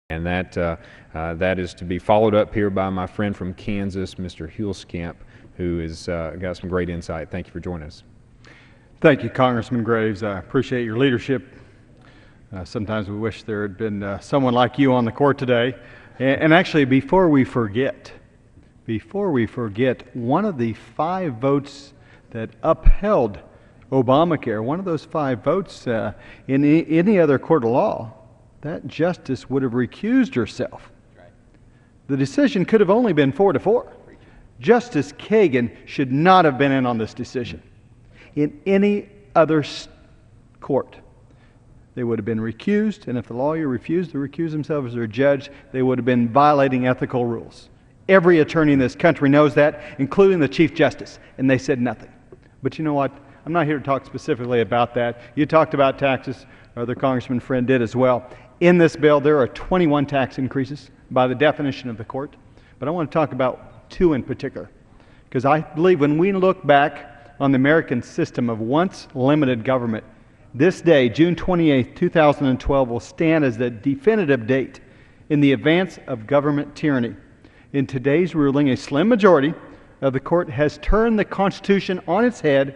And that is to be followed up here by my friend from Kansas, Mr. Huelskamp, who has got some great insight. Thank you for joining us. Thank you, Congressman Graves. I appreciate your leadership. Sometimes we wish there had been someone like you on the court today. And actually, before we forget, one of the 5 votes that upheld ObamaCare, one of those 5 votes in any other court of law, that justice would have recused herself. The decision could have only been 4-4. Justice Kagan should not have been in on this decision. In any other court, they would have been recused, and if the lawyer refused to recuse himself as their judge, they would have been violating ethical rules. Every attorney in this country knows that, including the Chief Justice, and they said nothing. But you know what? I'm not here to talk specifically about that. You talked about taxes, our other congressman friend did as well. In this bill, there are 21 tax increases by the definition of the court, but I want to talk about 2 in particular, because I believe when we look back on the American system of once limited government, this day, June 28, 2012, will stand as the definitive date in the advance of government tyranny. In today's ruling, a slim majority of the court has turned the Constitution on its head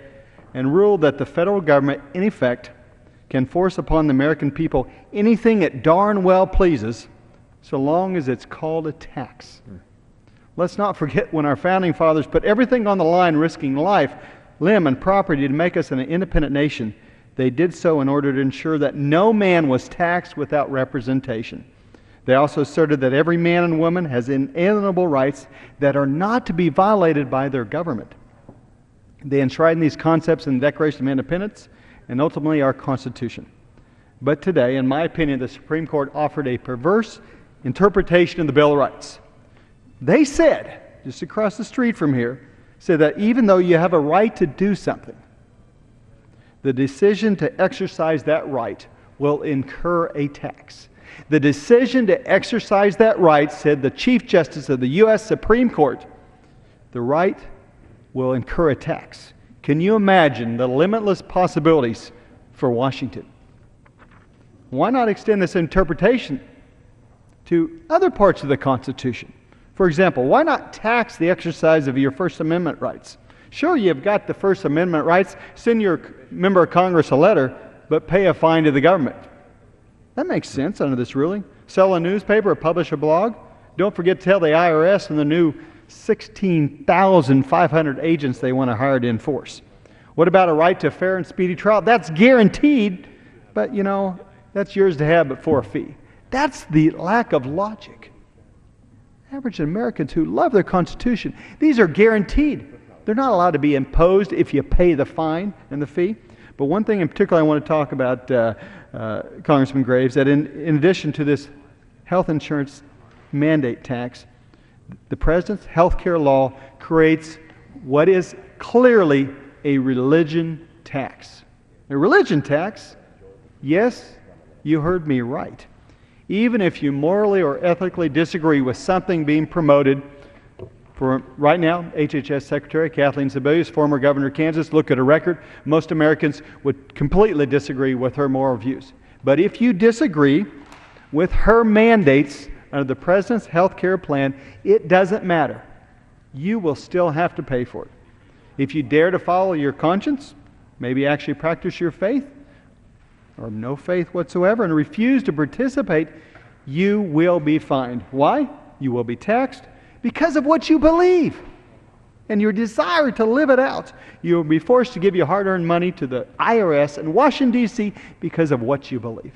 and ruled that the federal government, in effect, can force upon the American people anything it darn well pleases, so long as it's called a tax. Let's not forget when our founding fathers put everything on the line, risking life, limb, and property to make us an independent nation. They did so in order to ensure that no man was taxed without representation. They also asserted that every man and woman has inalienable rights that are not to be violated by their government. They enshrined these concepts in the Declaration of Independence and ultimately our Constitution. But today, in my opinion, the Supreme Court offered a perverse interpretation of the Bill of Rights. They said, just across the street from here, said that even though you have a right to do something, the decision to exercise that right will incur a tax. The decision to exercise that right, said the Chief Justice of the U.S. Supreme Court, the right will incur a tax. Can you imagine the limitless possibilities for Washington? Why not extend this interpretation to other parts of the Constitution? For example, why not tax the exercise of your First Amendment rights? Sure, you've got the First Amendment rights, send your member of Congress a letter, but pay a fine to the government. That makes sense under this ruling. Sell a newspaper or publish a blog. Don't forget to tell the IRS and the new 16,500 agents they want to hire to enforce. What about a right to a fair and speedy trial? That's guaranteed, but you know, that's yours to have but for a fee. That's the lack of logic. Average Americans who love their Constitution, these are guaranteed. They're not allowed to be imposed if you pay the fine and the fee. But one thing in particular I want to talk about, Congressman Graves, that in addition to this health insurance mandate tax, the President's health care law creates what is clearly a religion tax. A religion tax? Yes, you heard me right. Even if you morally or ethically disagree with something being promoted, for right now, HHS Secretary Kathleen Sebelius, former governor of Kansas, look at her record. Most Americans would completely disagree with her moral views. But if you disagree with her mandates under the President's health care plan, it doesn't matter. You will still have to pay for it. If you dare to follow your conscience, maybe actually practice your faith, or no faith whatsoever, and refuse to participate, you will be fined. Why? You will be taxed because of what you believe and your desire to live it out. You will be forced to give your hard-earned money to the IRS in Washington, D.C. because of what you believe.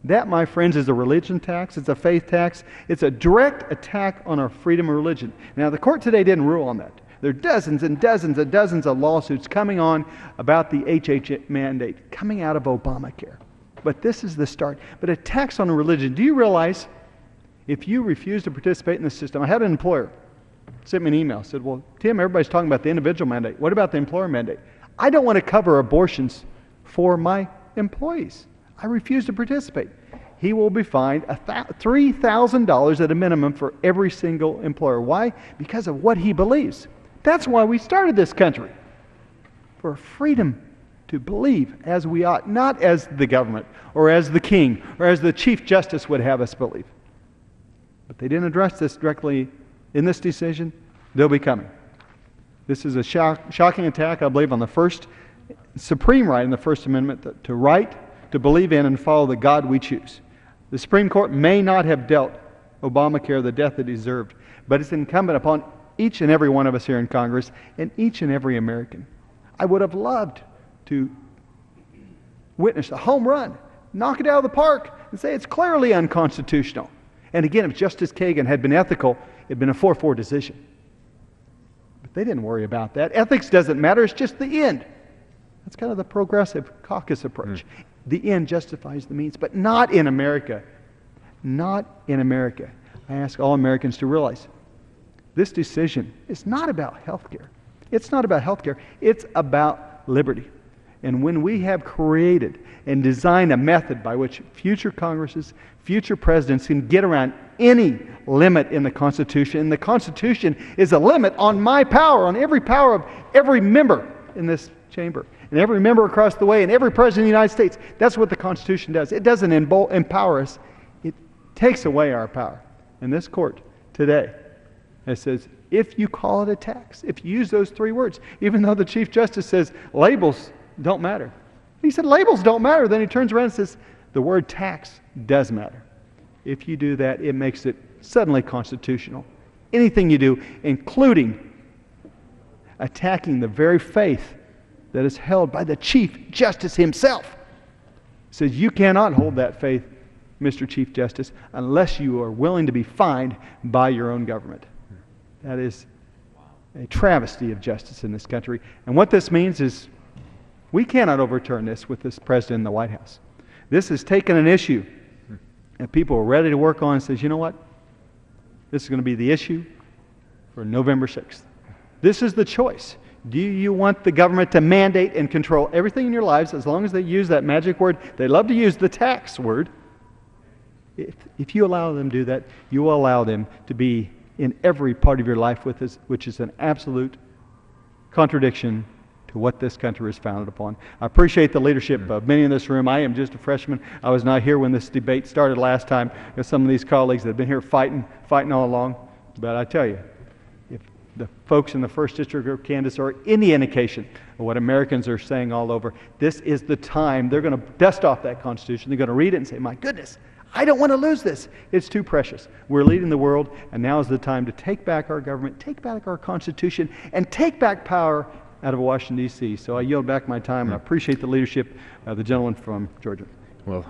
That, my friends, is a religion tax. It's a faith tax. It's a direct attack on our freedom of religion. Now, the court today didn't rule on that. There are dozens and dozens and dozens of lawsuits coming on about the HHS mandate coming out of Obamacare. But this is the start. But a tax on religion. Do you realize if you refuse to participate in the system? I had an employer sent me an email, said, well, Tim, everybody's talking about the individual mandate. What about the employer mandate? I don't want to cover abortions for my employees. I refuse to participate. He will be fined $3,000 at a minimum for every single employer. Why? Because of what he believes. That's why we started this country, for freedom to believe as we ought, not as the government or as the king or as the Chief Justice would have us believe. But they didn't address this directly in this decision. They'll be coming. This is a shocking attack, I believe, on the first supreme right in the First Amendment to right, to believe in, and follow the God we choose. The Supreme Court may not have dealt Obamacare the death it deserved, but it's incumbent upon each and every one of us here in Congress and each and every American. I would have loved to witness a home run, knock it out of the park, and say it's clearly unconstitutional. And again, if Justice Kagan had been ethical, it had been a 4-4 decision. But they didn't worry about that. Ethics doesn't matter, it's just the end. That's kind of the progressive caucus approach. The end justifies the means, but not in America. Not in America. I ask all Americans to realize this decision is not about health care. It's not about health care. It's about liberty. And when we have created and designed a method by which future Congresses, future presidents can get around any limit in the Constitution, and the Constitution is a limit on my power, on every power of every member in this chamber, and every member across the way, and every president of the United States. That's what the Constitution does. It doesn't empower us. It takes away our power. And this court today, it says, if you call it a tax, if you use those 3 words, even though the Chief Justice says labels don't matter. He said labels don't matter. Then he turns around and says the word tax does matter. If you do that, it makes it suddenly constitutional. Anything you do, including attacking the very faith that is held by the Chief Justice himself, says you cannot hold that faith, Mr. Chief Justice, unless you are willing to be fined by your own government. That is a travesty of justice in this country. And what this means is we cannot overturn this with this president in the White House. This has taken an issue and people are ready to work on and says, you know what? This is going to be the issue for November 6th. This is the choice. Do you want the government to mandate and control everything in your lives as long as they use that magic word? They love to use the tax word. If you allow them to do that, you will allow them to be in every part of your life with this, which is an absolute contradiction to what this country is founded upon. I appreciate the leadership of many in this room. I am just a freshman. I was not here when this debate started last time. There's some of these colleagues that have been here fighting all along. But I tell you, if the folks in the 1st District of Kansas are any indication of what Americans are saying all over, this is the time they're going to dust off that Constitution. They're going to read it and say, my goodness, I don't want to lose this. It's too precious. We're leading the world, and now is the time to take back our government, take back our Constitution, and take back power out of Washington, D.C. So I yield back my time, and I appreciate the leadership of the gentleman from Georgia. Well,